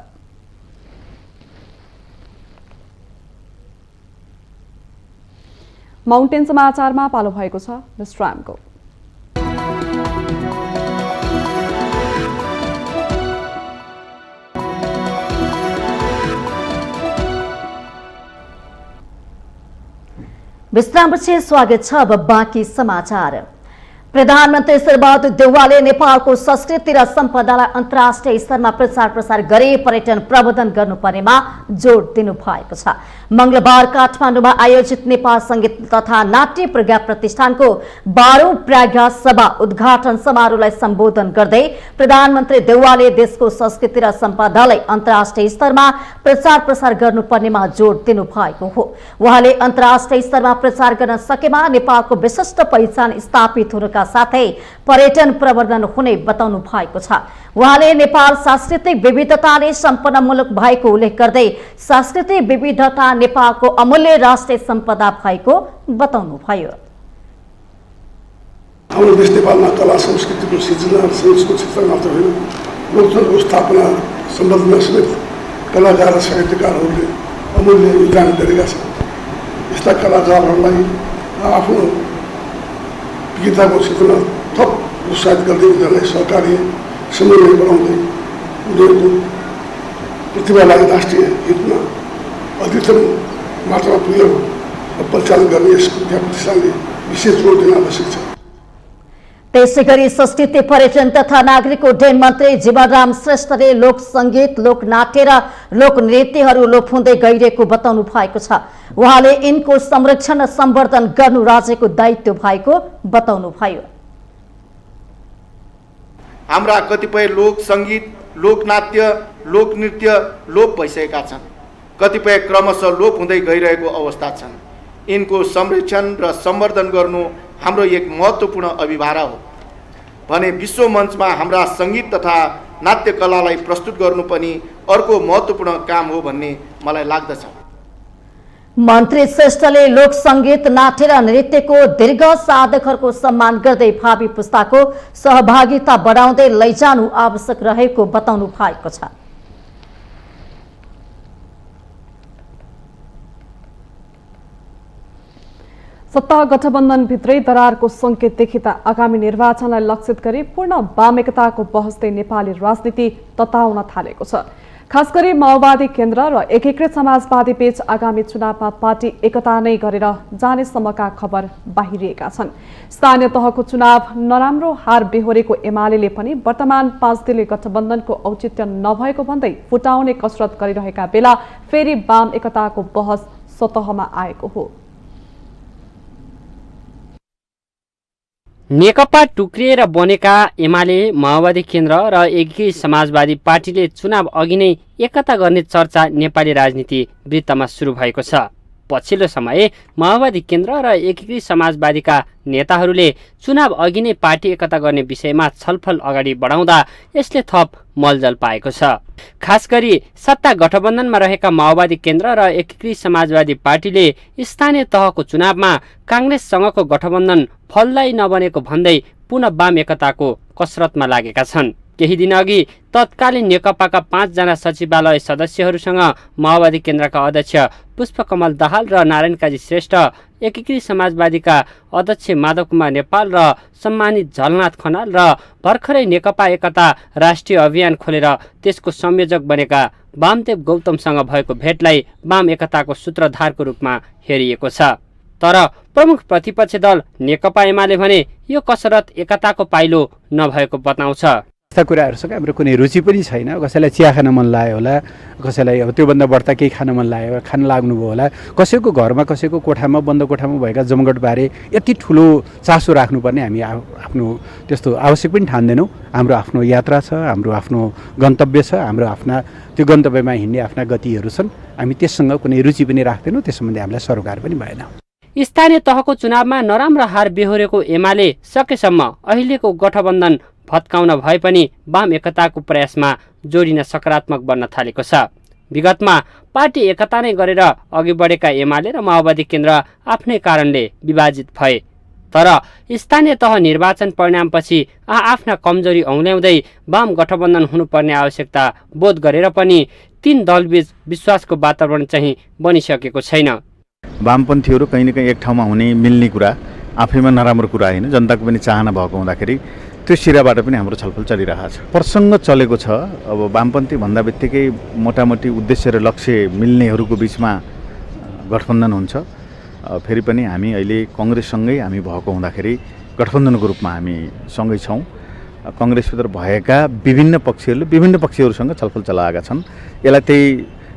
Speaker 2: माउन्टेन समाचारमा पालो भएको छ विश्रामको।
Speaker 1: विश्रामपछि स्वागत छ। अब बाँकी समाचार। प्रधानमन्त्री शेरबहादुर देउवाले नेपालको संस्कृति र सम्पदालाई अन्तर्राष्ट्रिय स्तरमा प्रचार प्रसार गरी पर्यटन प्रवर्धन गर्नुपर्नेमा जोड दिनु भएको छ। मंगलबार काठमाडौँमा आयोजित नेपाल संगीत तथा नाट्य प्रज्ञा प्रतिष्ठानको 12औं प्रज्ञा सभा उद्घाटन समारोहलाई सम्बोधन गर्दै प्रधानमन्त्री देउवाले देशको संस्कृति र सम्पदालाई अन्तर्राष्ट्रिय स्तरमा प्रचार प्रसार गर्नुपर्नेमा जोड दिनु भएको हो। उहाँले अन्तर्राष्ट्रिय स्तरमा प्रचार गर्न सकेमा नेपालको विशिष्ट पहिचान स्थापित हुनका साथै पर्यटन प्रवर्धन हुने बताउनु भएको छ। उहाँले नेपाल सांस्कृतिक विविधताले सम्पन्न मुलुक भएको उल्लेख गर्दै सांस्कृतिक विविधता नेपालको अमूल्य राष्ट्रिय सम्पदा भएको बताउनुभयो।
Speaker 4: हाम्रो देश नेपालमा कला संस्कृतिको सिर्जना र संस्कृतिको क्षेत्र मात्र होइन, लोकतन्त्रको स्थापना सम्बन्धमा समेत कलाकार र साहित्यकारहरूले अमूल्य योगदान गरेका छन्। यस्ता कलाकारहरूलाई आफ्नो गीताको क्षेत्रमा थप प्रोत्साहित गर्दै उनीहरूलाई सहकारी समन्वय बढाउँदै उनीहरूको प्रतिभालाई राष्ट्रिय हितमा अधिकतम मात्रामा प्रयोग परिचालन गर्ने यस प्रतिष्ठानले विशेष जोड दिन आवश्यक छ।
Speaker 1: त्यसै गरी संस्कृति पर्यटन तथा नागरिक उड्डयन मन्त्री जीवनराम श्रेष्ठले लोक संगीत, लोक नाट्य र लोक नृत्यहरू लोप हुँदै गइरहेको बताउनु भएको छ। उहाँले यिनको संरक्षण र सम्वर्धन गर्नु राज्यको दायित्व भएको बताउनुभयो।
Speaker 14: हाम्रा कतिपय लोक संगीत, लोक नाट्य, लोक नृत्य लोप भइसकेका छन्, कतिपय क्रमशः लोप हुँदै गइरहेको अवस्था छन्। यिनको संरक्षण र सम्वर्धन गर्नु हाम्रो एक महत्त्वपूर्ण अभिभारा हो भने विश्व मञ्चमा हाम्रा संगीत तथा नाट्य कलालाई प्रस्तुत गर्नु पनि अर्को महत्त्वपूर्ण काम हो भन्ने मलाई लाग्दछ।
Speaker 1: मन्त्री श्रेष्ठले लोक संगीत, नाट्य र नृत्यको दीर्घ साधकहरूको सम्मान गर्दै भावी पुस्ताको सहभागिता बढाउँदै लैजानु आवश्यक रहेको बताउनु भएको छ।
Speaker 2: सत्ता गठबन्धन भित्रै दरारको संकेत देखिँदा आगामी निर्वाचनलाई लक्षित गरी पूर्ण वाम एकताको बहसले नेपाली राजनीति तताउन थालेको छ। खास गरी माओवादी केन्द्र र एकीकृत समाजवादी बीच आगामी चुनावमा पार्टी एकता नै गरेर जानेसम्मका खबर बाहिरिएका छन्। स्थानीय तहको चुनाव नराम्रो हार बेहोरेको एमाले पनि वर्तमान 5 दलीय गठबन्धनको औचित्य नभएको भन्दै फुटाउने कसरत गरिरहेका बेला फेरि वाम एकताको बहस सतहमा आएको हो।
Speaker 15: नेकपा टुक्रिएर बनेका एमाले, माओवादी केन्द्र र एकीकृत समाजवादी पार्टीले चुनाव अघि नै एकता गर्ने चर्चा नेपाली राजनीति वृत्तमा सुरु भएको छ। पछिल्लो समय माओवादी केन्द्र र एकीकृत समाजवादीका नेताहरूले चुनाव अघि नै पार्टी एकता गर्ने विषयमा छलफल अगाडि बढाउँदा यसले थप मलजल पाएको छ। खास गरी सत्ता गठबन्धनमा रहेका माओवादी केन्द्र र एकीकृत समाजवादी पार्टीले स्थानीय तहको चुनावमा कांग्रेससँगको गठबन्धन फलदायी नबनेको भन्दै पुनः वाम एकताको कसरतमा लागेका छन्। केही दिन अघि तत्कालीन नेकपाका 5 जना सचिवालय सदस्यहरूसँग माओवादी केन्द्रका अध्यक्ष पुष्पकमल दाहाल र नारायण काजी श्रेष्ठ, एकीकृत समाजवादीका अध्यक्ष माधव कुमार नेपाल र सम्मानित झलनाथ खनाल र भर्खरै नेकपा एकता राष्ट्रिय अभियान खोलेर त्यसको संयोजक बनेका वामदेव गौतमसँग भएको भेटलाई वाम एकताको सूत्रधारको रूपमा हेरिएको छ। तर प्रमुख प्रतिपक्ष दल नेकपा एमाले भने यो कसरत एकताको पाइलो नभएको बताउँछ।
Speaker 8: यस्ता कुराहरूसँग हाम्रो कुनै रुचि पनि छैन। कसैलाई चिया खान मन लाग्यो होला, कसैलाई अब त्योभन्दा बढ्ता केही खान मन लाग्यो, खान लाग्नुभयो होला। कसैको घरमा, कसैको कोठामा, बन्द कोठामा भएका जमघटबारे यति ठुलो चासो राख्नुपर्ने हामी आफ्नो त्यस्तो आवश्यक पनि ठान्दैनौँ। हाम्रो आफ्नो यात्रा छ, हाम्रो आफ्नो गन्तव्य छ, हाम्रो आफ्ना त्यो गन्तव्यमा हिँड्ने आफ्ना गतिहरू छन्। हामी त्यससँग कुनै रुचि पनि राख्दैनौँ। त्यस सम्बन्धी हामीलाई सरोकार पनि भएन।
Speaker 15: स्थानीय तहको चुनावमा नराम्रो हार बेहोरेको एमाले सकेसम्म अहिलेको गठबन्धन भत्काउन भए पनि वाम एकताको प्रयासमा जोडिन सकारात्मक बन्न थालेको छ। विगतमा पार्टी एकता नै गरेर अघि बढेका एमाले र माओवादी केन्द्र आफ्नै कारणले विभाजित भए। तर स्थानीय तह निर्वाचन परिणामपछि आफ्ना कमजोरी औँल्याउँदै वाम गठबन्धन हुनुपर्ने आवश्यकता बोध गरेर पनि 3 दलबीच विश्वासको वातावरण चाहिँ बनिसकेको छैन।
Speaker 11: वामपन्थीहरू कहीँ न कहीँ एक ठाउँमा हुने मिल्ने कुरा आफैमा नराम्रो कुरा होइन। जनताको पनि चाहना भएको हुँदाखेरि त्यो सिराबाट पनि हाम्रो छलफल चलिरहेको छ। प्रसङ्ग चलेको छ। अब वामपन्थी भन्दा बित्तिकै मोटामोटी उद्देश्य र लक्ष्य मिल्नेहरूको बिचमा गठबन्धन हुन्छ। फेरि पनि हामी अहिले कङ्ग्रेससँगै हामी भएको हुँदाखेरि गठबन्धनको रूपमा हामी सँगै छौँ। कङ्ग्रेसभित्र भएका विभिन्न पक्षहरूले विभिन्न पक्षहरूसँग छलफल चलाएका छन्। यसलाई त्यही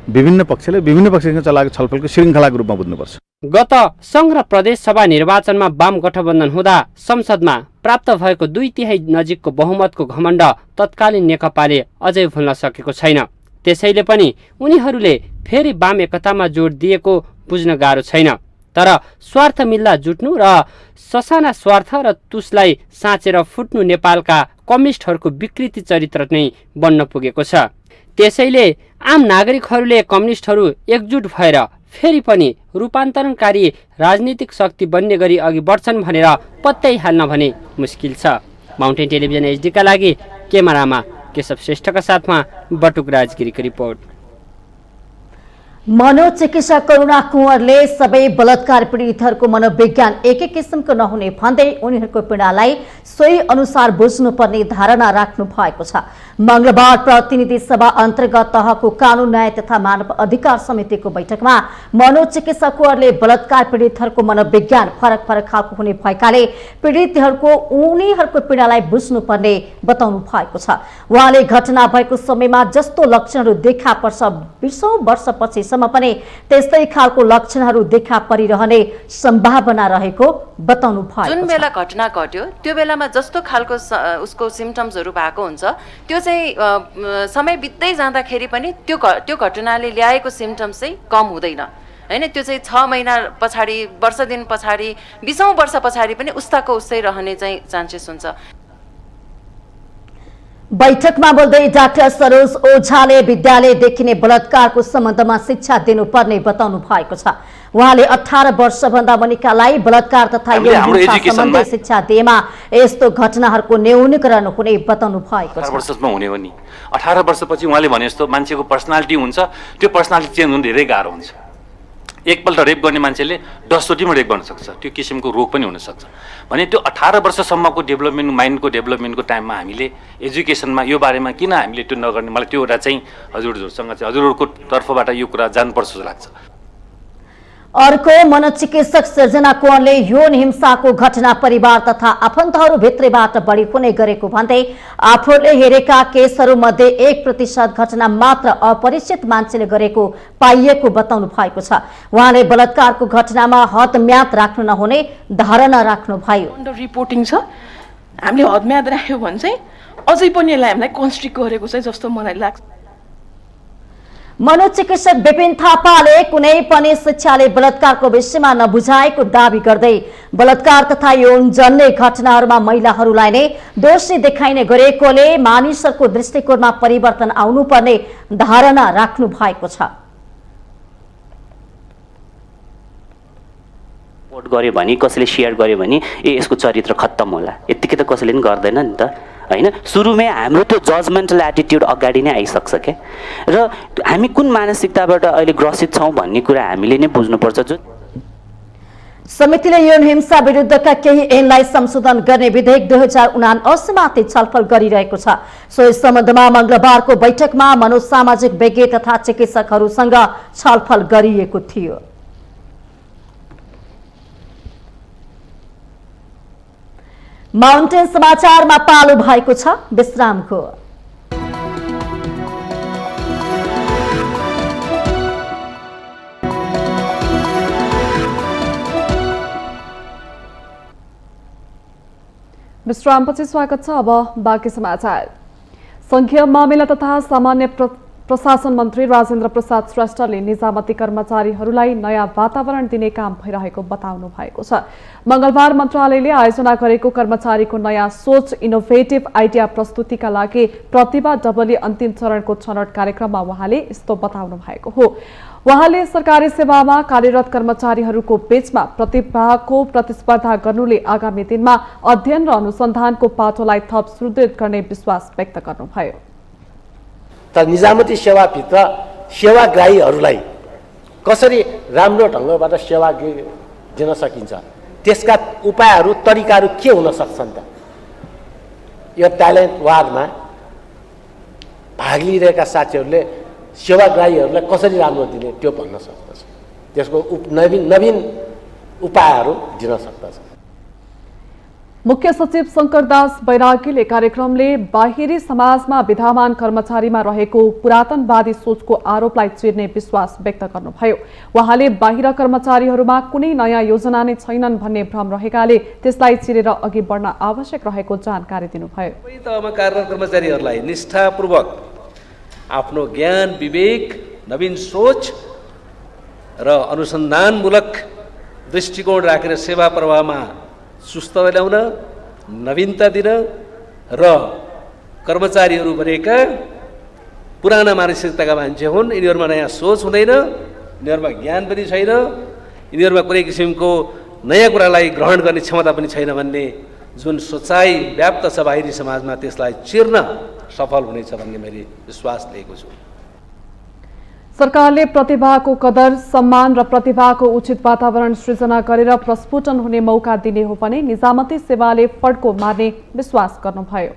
Speaker 11: विभिन्न पक्षले विभिन्न पक्षसँग चलाएको छलफलको श्रृङ्खलाको रूपमा बुझ्नुपर्छ।
Speaker 15: गत सङ्घ र प्रदेश सभा निर्वाचनमा वाम गठबन्धन हुँदा संसदमा प्राप्त भएको 2/3 नजिकको बहुमतको घमण्ड तत्कालीन नेकपाले अझै भुल्न सकेको छैन। त्यसैले पनि उनीहरूले फेरि वाम एकतामा जोड दिएको बुझ्न गाह्रो छैन। तर स्वार्थ मिल्दा जुट्नु र ससाना स्वार्थ र तुसलाई साँचेर फुट्नु नेपालका कम्युनिस्टहरूको विकृति चरित्र नै बन्न पुगेको छ। त्यसैले आम नागरिकहरूले कम्युनिस्टहरू एकजुट भएर फेरि पनि रूपान्तरणकारी राजनीतिक शक्ति बन्ने गरी अघि बढ्छन् भनेर पत्याइहाल्न भने मुस्किल छ। माउन्टेन टेलिभिजन एचडीका लागि क्यामेरामा केशव श्रेष्ठका साथमा बटुक राजगिरीको रिपोर्ट।
Speaker 1: मनोचिकित्सक करुणा कुँवरले सबै बलात्कार पीडितहरूको मनोविज्ञान एकै किसिमको नहुने भन्दै उनीहरूको पीडालाई सोही अनुसार बुझ्नुपर्ने धारणा राख्नु भएको छ। मंगलबार प्रतिनिधि सभा अन्तर्गत तहको कानून न्याय तथा मानव अधिकार समितिको बैठकमा मनोचिकित्सक कुँवरले बलात्कार पीडितहरूको मनोविज्ञान फरक फरक खालको हुने भएकाले पीडितहरूको उनीहरूको पीडालाई बुझ्नुपर्ने बताउनु भएको छ। उहाँले घटना भएको समयमा जस्तो लक्षणहरू देखा पर्छ 20औं वर्षपछि पनि त्यस्तै खालको लक्षणहरू देखा परिरहने सम्भावना रहेको बताउनु भयो।
Speaker 16: जुन बेला घटना घट्यो त्यो बेलामा जस्तो खालको उसको सिम्पटम्सहरू भएको हुन्छ त्यो चाहिँ समय बित्दै जाँदाखेरि पनि त्यो घटनाले ल्याएको सिम्पटम्स चाहिँ कम हुँदैन हैन। त्यो चाहिँ 6 महिना पछाडि, वर्ष दिन पछाडि, 20औं वर्ष पछाडि पनि उस्ताको उस्तै रहने चाहिँ चान्सेस हुन्छ।
Speaker 1: बैठकमा बोल्दै डाक्टर सरोज ओझाले विद्यालय देखिने बलात्कारको सम्बन्धमा शिक्षा दिनुपर्ने बताउनु भएको छ। उहाँले 18 वर्षभन्दा मुनिकालाई बलात्कार तथा सम्बन्धी शिक्षा दिएमा यस्तो घटनाहरूको न्यूनीकरण हुने बताउनु भएको छ।
Speaker 17: 18 वर्षमा हुने हो नि। 18 वर्षपछि उहाँले भने जस्तो मान्छेको पर्सनालिटी हुन्छ, त्यो पर्सनालिटी चेन्ज हुनु धेरै गाह्रो हुन्छ। एकपल्ट रेप गर्ने मान्छेले 10 चोटिमा रेप गर्न सक्छ, त्यो किसिमको रोग पनि हुनसक्छ। भने त्यो 18 वर्षसम्मको डेभलपमेन्ट, माइन्डको डेभलपमेन्टको टाइममा हामीले एजुकेसनमा यो बारेमा किन हामीले त्यो नगर्ने, मलाई त्यो एउटा चाहिँ हजुरहरूसँग चाहिँ हजुरहरूको तर्फबाट यो कुरा जानुपर्छ जस्तो लाग्छ।
Speaker 1: अर्को मनोचिकित्सक सृजना कुँवरले यौन हिंसाको घटना परिवार तथा आफन्तहरू भित्रैबाट बढी हुने गरेको भन्दै आफूले हेरेका केसहरू मध्ये 1% घटना मात्र अपरिचित मान्छेले गरेको पाइएको बताउनु भएको छ। उहाँले बलात्कारको घटनामा हदम्याद राख्नु नहुने धारणा राख्नु भयो।
Speaker 18: रिपोर्टिङ छ, हामीले हदम्याद राख्यो भने चाहिँ अझै पनि यसलाई हामीलाई कन्स्ट्रिक्ट गरेको छ जस्तो मलाई लाग्छ।
Speaker 1: मनोचिकित्सक विपिन थापाले कुनै पनि शिक्षाले बलात्कारको विषयमा नबुझाएको दावी गर्दै बलात्कार तथा यौनजन्य घटनाहरूमा महिलाहरूलाई नै दोषी देखाइने गरेकोले मानिसहरूको दृष्टिकोणमा परिवर्तन आउनुपर्ने धारणा राख्नु भएको छ।
Speaker 19: रिपोर्ट गर्यो भने, कसैले सेयर गर्यो भने यसको चरित्र खत्तम होला, यतिकै त कसैले पनि गर्दैन नि त हैन। सुरुमै हाम्रो त्यो जजमेन्टल एटिट्युड अगाडि नै आइसक्छ के, र हामी कुन मानसिकताबाट अहिले ग्रसित छौँ भन्ने कुरा हामीले नै बुझ्नुपर्छ। जो
Speaker 1: समितिले यौन हिंसा विरुद्धका केही ऐनलाई संशोधन गर्ने विधेयक 2079 माथि छलफल गरिरहेको छ। सो यस सम्बन्धमा मंगलबारको बैठकमा मनोसामाजिक विज्ञ तथा चिकित्सकहरूसँग छलफल गरिएको थियो। माउन्टेन समाचारमा पालो भएको छ विश्रामको।
Speaker 2: विश्रामपछि स्वागत छ। अब बाँकी समाचार। संघीय मामिला तथा सामान्य प्रशासन मन्त्री राजेन्द्र प्रसाद श्रेष्ठले निजामती कर्मचारीहरूलाई नयाँ वातावरण दिने काम भइरहेको बताउनु भएको छ। मंगलबार मन्त्रालयले आयोजना गरेको कर्मचारीको नयाँ सोच इनोभेटिभ आइडिया प्रस्तुतिका लागि प्रतिभा डबली अन्तिम चरणको छनौट कार्यक्रममा उहाँले यस्तो बताउनु भएको हो। उहाँले सरकारी सेवामा कार्यरत कर्मचारीहरूको बीचमा प्रतिभाको प्रतिस्पर्धा गर्नुले आगामी दिनमा अध्ययन र अनुसन्धानको पाटोलाई थप सुदृढ गर्ने विश्वास व्यक्त गर्नुभयो।
Speaker 20: तर निजामती सेवाभित्र सेवाग्राहीहरूलाई कसरी राम्रो ढङ्गबाट सेवा दिन सकिन्छ, त्यसका उपायहरू, तरिकाहरू के हुन सक्छन् त? यो ट्यालेन्ट वारमा भाग लिइरहेका साथीहरूले सेवाग्राहीहरूलाई कसरी राम्रो दिने त्यो भन्न सक्दछ। त्यसको नवीन उपायहरू दिन सक्दछ।
Speaker 2: मुख्य सचिव शंकरदास बैरागीले कार्यक्रमले बाहिरी समाजमा विद्यमान कर्मचारीमा रहेको पुरातनवादी सोचको आरोपलाई चिर्ने विश्वास व्यक्त गर्नुभयो। उहाँले बाहिर कर्मचारीहरूमा कुनै नयाँ योजना नै छैनन् भन्ने भ्रम रहेकाले त्यसलाई चिरेर अघि बढ्न आवश्यक रहेको जानकारी दिनुभयो।
Speaker 21: सबै तहमा कार्यरत कर्मचारीहरूलाई निष्ठापूर्वक आफ्नो ज्ञान, विवेक, नवीन सोच र अनुसन्धानमूलक दृष्टिकोण राखेर सेवा प्रवाहमा सुस्थ ल्याउन, नवीनता दिन र कर्मचारीहरू भनेका पुराना मानसिकताका मान्छे हुन्। यिनीहरूमा नयाँ सोच हुँदैन, यिनीहरूमा ज्ञान पनि छैन, यिनीहरूमा कुनै किसिमको नयाँ कुरालाई ग्रहण गर्ने क्षमता पनि छैन भन्ने जुन सोचाइ व्याप्त छ बाहिरी समाजमा, त्यसलाई चिर्न सफल हुनेछ भन्ने मैले विश्वास लिएको छु।
Speaker 2: सरकारले प्रतिभाको कदर, सम्मान र प्रतिभाको उचित वातावरण सृजना गरेर प्रस्फुटन हुने मौका दिने हो भने निजामती सेवाले फड्को मार्ने विश्वास गर्नुभयो।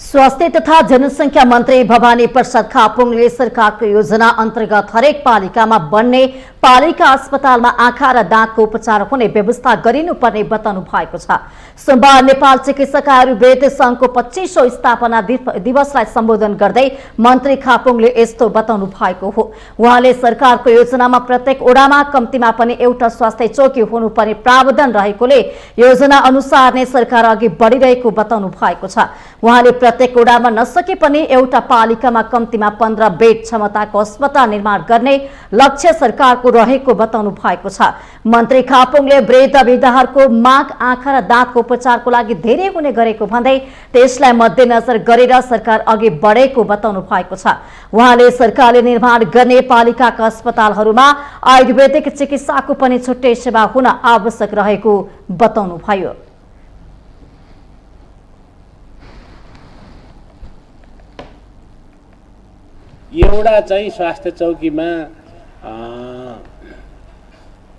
Speaker 1: स्वास्थ्य तथा जनसंख्या मन्त्री भवानी प्रसाद खापुङले सरकारको योजना अन्तर्गत हरेक पालिकामा बन्ने पालिका अस्पतालमा आँखा र दाँतको उपचार हुने व्यवस्था गरिनुपर्ने बताउनु भएको छ। सोमबार नेपाल चिकित्सक आयुर्वेद संघको 25औं स्थापना दिवसलाई सम्बोधन गर्दै मन्त्री खापुङले यस्तो बताउनु भएको हो। उहाँले सरकारको योजनामा प्रत्येक ओडामा कम्तीमा पनि एउटा स्वास्थ्य चौकी हुनुपर्ने प्रावधान रहेकोले योजना अनुसार नै सरकार अघि बढिरहेको बताउनु भएको छ। उहाँले प्रत्येक ओडामा नसके पनि एउटा पालिकामा कम्तीमा 15 बेड क्षमताको अस्पताल निर्माण गर्ने लक्ष्य सरकारको रहेको बताउनु भएको छ। मन्त्री खापुङले वृद्ध वृद्धाहरूको माग, आँखा र दाँतको उपचारको लागि धेरै हुने गरेको भन्दै त्यसलाई मध्यनजर गरेर सरकार अघि बढेको बताउनु भएको छ। उहाँले सरकारले निर्माण गर्ने पालिकाका अस्पतालहरूमा आयुर्वेदिक चिकित्साको पनि छुट्टै सेवा हुन आवश्यक रहेको बताउनु भयो।
Speaker 22: एउटा चाहिँ स्वास्थ्य चौकीमा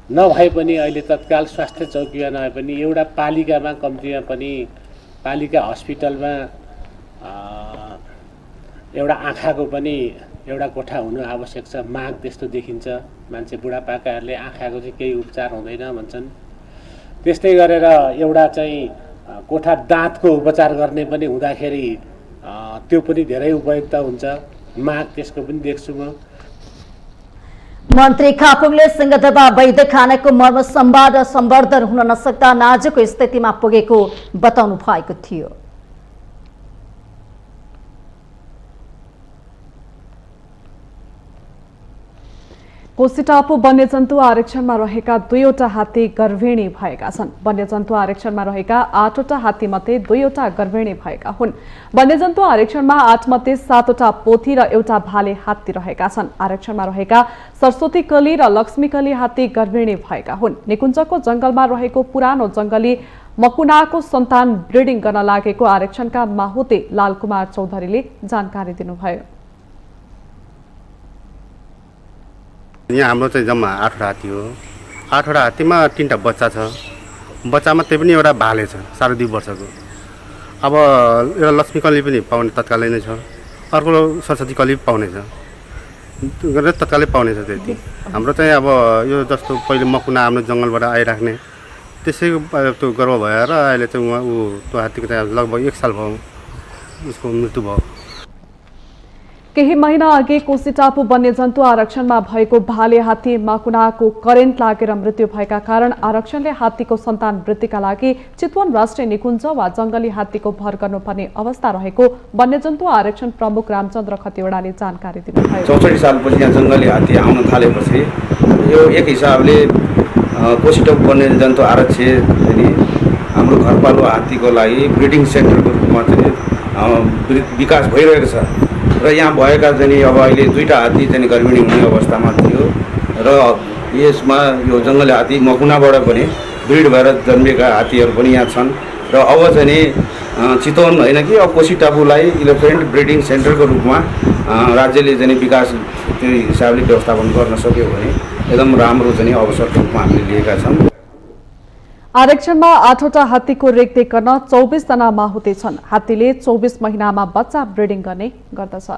Speaker 22: नभए पनि अहिले तत्काल स्वास्थ्य चौकीमा नभए पनि एउटा पालिकामा कम्तीमा पनि पालिका हस्पिटलमा एउटा आँखाको पनि एउटा कोठा हुनु आवश्यक छ। माग त्यस्तो देखिन्छ। मान्छे बुढापाकाहरूले आँखाको चाहिँ केही उपचार हुँदैन भन्छन्। त्यस्तै गरेर एउटा चाहिँ कोठा दाँतको उपचार गर्ने पनि हुँदाखेरि त्यो पनि धेरै उपयुक्त हुन्छ। माग त्यसको पनि देख्छु म।
Speaker 1: मन्त्री खापुङले सिंहदरबार वैद्य खानाको मर्म सम्वाद र सम्वर्धन हुन नसक्दा नाजुक स्थितिमा पुगेको बताउनु भएको थियो।
Speaker 2: कोसीटापु वन्यजन्तु आरक्षणमा रहेका 2वटा हात्ती गर्भिणी भएका छन्। वन्यजन्तु आरक्षणमा रहेका 8वटा हात्ती मध्ये 2वटा गर्भिणी भएका हुन्। वन्यजन्तु आरक्षणमा 8 मध्ये 7वटा पोथी र एउटा भाले हात्ती रहेका छन्। आरक्षणमा रहेका सरस्वती कली र लक्ष्मी कली हात्ती गर्भिणी भएका हुन्। निकुञ्जको जंगलमा रहेको पुरानो जंगली मकुनाको सन्तान ब्रिडिङ गर्न लागेको आरक्षणका माहुते लालकुमार चौधरीले जानकारी दिनुभयो।
Speaker 23: यहाँ हाम्रो चाहिँ जम्मा 8वटा हात्ती हो। 8वटा हात्तीमा 3टा बच्चा छ। बच्चामा त्यही पनि एउटा भाले छ 2.5 वर्षको। अब एउटा लक्ष्मी कली पनि पाउने तत्कालै नै छ। अर्को सरस्वती कली पाउने छ। तत्कालै पाउने छ। त्यति हाम्रो चाहिँ अब यो जस्तो पहिले मकुना हाम्रो जङ्गलबाट आइराख्ने त्यसैको त्यो गर्व भएर अहिले चाहिँ त्यो हात्तीको चाहिँ लगभग 1 साल भयो उसको मृत्यु भयो।
Speaker 2: केही महिना अघि कोसीटापु वन्यजन्तु आरक्षणमा भएको भाले हात्ती माकुनाको करेन्ट लागेर मृत्यु भएका कारण आरक्षणले हात्तीको सन्तान वृद्धिका लागि चितवन राष्ट्रिय निकुञ्ज वा जंगली हात्तीको भर गर्नुपर्ने अवस्था रहेको वन्यजन्तु आरक्षण प्रमुख रामचन्द्र खतिवड़ाले जानकारी दिनुभयो।
Speaker 24: 64 सालपछि यहाँ जंगली हात्ती आउन थालेपछि यो एक हिसाबले कोसीटापु वन्यजन्तु आरक्षण हाम्रो घरपालुवा हात्तीको लागि ब्रिडिङ सेन्टरको रूपमा चाहिँ विकास भइरहेको छ र यहाँ भएका चाहिँ अब अहिले 2टा हात्ती चाहिँ गर्भिणी हुने अवस्थामा थियो र यसमा यो जङ्गली हात्ती मकुनाबाट पनि ब्रिड भएर जन्मेका हात्तीहरू पनि यहाँ छन् र अब चाहिँ चितवन होइन कि अब कोसीटापुलाई इलेफेन्ट ब्रिडिङ सेन्टरको रूपमा राज्यले चाहिँ विकास त्यो हिसाबले व्यवस्थापन गर्न सक्यो भने एकदम राम्रो चाहिँ अवसरको रूपमा हामीले लिएका छौँ।
Speaker 2: आरक्षणमा 8वटा हात्तीको रेखदेख गर्न 24 जना माहुते छन्। हात्तीले 24 महिनामा बच्चा ब्रिडिङ गर्ने गर्दछ।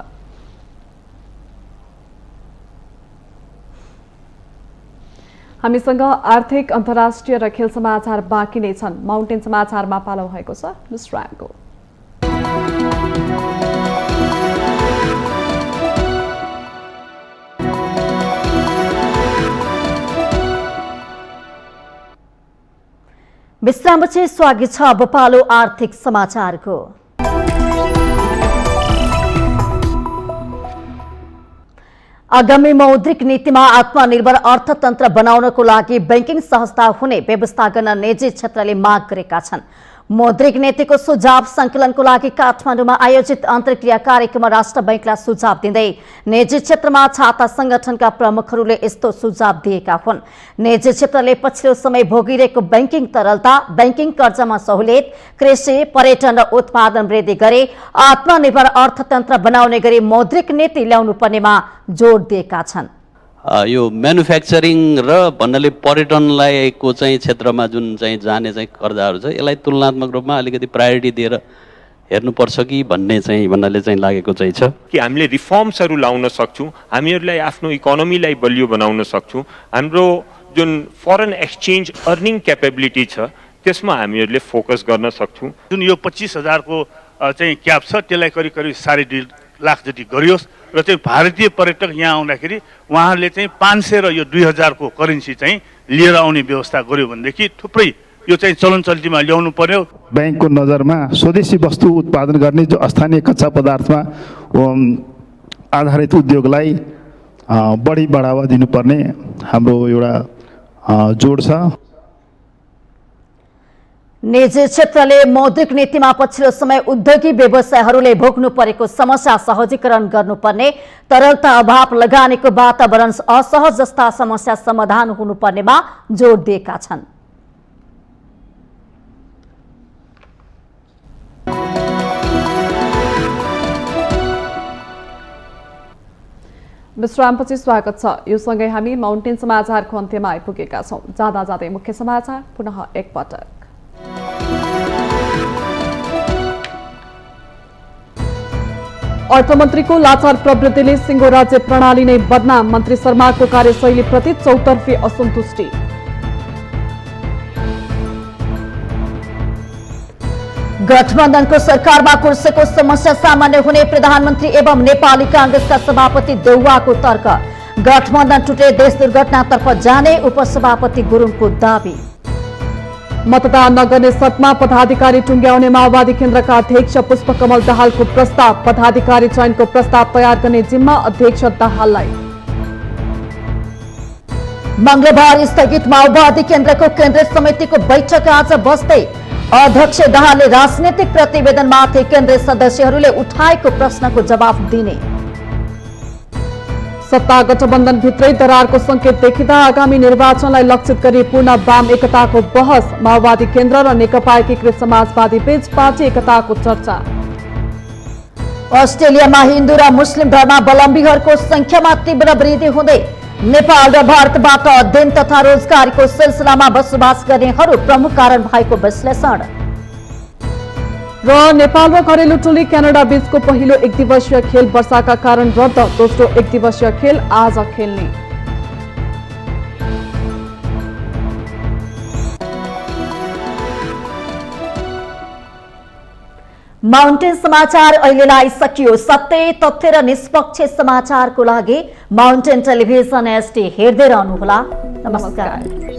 Speaker 2: हामीसँग आर्थिक अन्तर्राष्ट्रिय र खेल समाचार बाँकी नै छन्। माउन्टेन समाचारमा पालो भएको छ विश्रामको।
Speaker 1: विश्रामपछि स्वागत छ। अब पालो आर्थिक समाचारको। आगामी मौद्रिक नीतिमा आत्मनिर्भर अर्थतन्त्र बनाउनको लागि बैंकिङ सहजता हुने व्यवस्था गर्न निजी क्षेत्रले माग गरेका छन्। मौद्रिक नीतिको सुझाव संकलनको लागि काठमाडौँमा आयोजित अन्तर्क्रिया कार्यक्रममा राष्ट्र बैंकलाई सुझाव दिँदै निजी क्षेत्रमा छाता संगठनका प्रमुखहरूले यस्तो सुझाव दिएका हुन्। निजी क्षेत्रले पछिल्लो समय भोगिरहेको बैंकिङ तरलता, बैंकिङ कर्जामा सहुलियत, कृषि, पर्यटन र उत्पादन वृद्धि गरी आत्मनिर्भर अर्थतन्त्र बनाउने गरी मौद्रिक नीति ल्याउनु पर्नेमा जोड दिएका छन्।
Speaker 3: यो म्यानुफ्याक्चरिङ र भन्नाले पर्यटनलाईको चाहिँ क्षेत्रमा जुन चाहिँ जाने चाहिँ कर्जाहरू छ यसलाई तुलनात्मक रूपमा अलिकति प्रायोरिटी दिएर हेर्नुपर्छ कि भन्ने चाहिँ भन्नाले चाहिँ लागेको चाहिँ छ
Speaker 5: कि हामीले रिफर्म्सहरू लाउन सक्छौँ, हामीहरूलाई आफ्नो इकोनोमीलाई बलियो बनाउन सक्छौँ। हाम्रो जुन फरेन एक्सचेन्ज अर्निङ क्यापेबिलिटी छ त्यसमा हामीहरूले फोकस गर्न सक्छौँ।
Speaker 7: जुन यो 25,000 को चाहिँ क्याप छ त्यसलाई करिब करिब 2.5 लाख जति गरियोस् र चाहिँ भारतीय पर्यटक यहाँ आउँदाखेरि उहाँहरूले चाहिँ 500 र यो 2000 को करेन्सी चाहिँ लिएर आउने व्यवस्था गर्यो भनेदेखि थुप्रै यो चाहिँ चलन चल्तीमा ल्याउनु पर्यो।
Speaker 9: बैंकको नजरमा स्वदेशी वस्तु उत्पादन गर्ने जो स्थानीय कच्चा पदार्थमा आधारित उद्योगलाई बढी बढावा दिनुपर्ने हाम्रो एउटा जोड छ।
Speaker 1: निजी क्षेत्रले मौद्रिक नीतिमा पछिल्लो समय उद्योगी व्यवसायहरूले भोग्नु परेको समस्या सहजीकरण गर्नुपर्ने, तरलता अभाव, लगानीको वातावरण असहज जस्ता समस्या समाधान हुनुपर्नेमा जोड दिएका छन्।
Speaker 2: विश्रामपछि स्वागत छ। यो सँगै हामी माउन्टेन समाचारको अन्त्यमा आइपुगेका छौं। जाँदा जाँदै मुख्य समाचार पुनः एकपटक। अर्थमन्त्रीको लाचार प्रवृत्तिले सिङ्गो राज्य प्रणाली नै बदनाम, मन्त्री शर्माको कार्यशैलीप्रति चौतर्फी असन्तुष्टि।
Speaker 1: गठबन्धनको सरकारमा कुर्सीको समस्या सामान्य हुने प्रधानमन्त्री एवं नेपाली कांग्रेसका सभापति देउवाको तर्क। गठबन्धन टुटे देश दुर्घटनातर्फ जाने उपसभापति गुरुङको दावी। मतदान नगर्ने शर्तमा पदाधिकारी टुङ्ग्याउने माओवादी केन्द्रका अध्यक्ष पुष्पकमल दाहालको प्रस्ताव। पदाधिकारी चयनको प्रस्ताव तयार गर्ने जिम्मा अध्यक्ष दाहाललाई। मंगलबार स्थगित माओवादी केन्द्रको केन्द्रीय समितिको बैठक आज बस्दै अध्यक्ष दाहालले राजनीतिक प्रतिवेदनमाथि केन्द्रीय सदस्यहरूले उठाएको प्रश्नको जवाफ दिने। सत्ता गठबन्धन भित्रै दरारको संकेत देखिँदा आगामी निर्वाचनलाई लक्षित गरी पूर्ण वाम एकताको बहस। माओवादी केन्द्र र नेकपा एकीकृत समाजवादी बीच पार्टी एकताको चर्चा। अस्ट्रेलियामा हिन्दू र मुस्लिम धर्मावलम्बीहरूको संख्यामा तीव्र वृद्धि हुँदै नेपाल र भारतबाट अध्ययन तथा रोजगारीको सिलसिलामा बसोबास गर्नेहरू प्रमुख कारण भएको विश्लेषण।
Speaker 2: र नेपाल र घरेलु टोली क्यानाडा बीचको पहिलो एकदिवसीय खेल वर्षाका कारण रद्द, दोस्रो एकदिवसीय खेल आज खेल्ने।
Speaker 1: माउन्टेन समाचार अहिलेलाई सकियो। सत्य, तथ्य र निष्पक्ष समाचारको लागि माउन्टेन टेलिभिजन HD हेर्दै रहनुहोला। नमस्कार।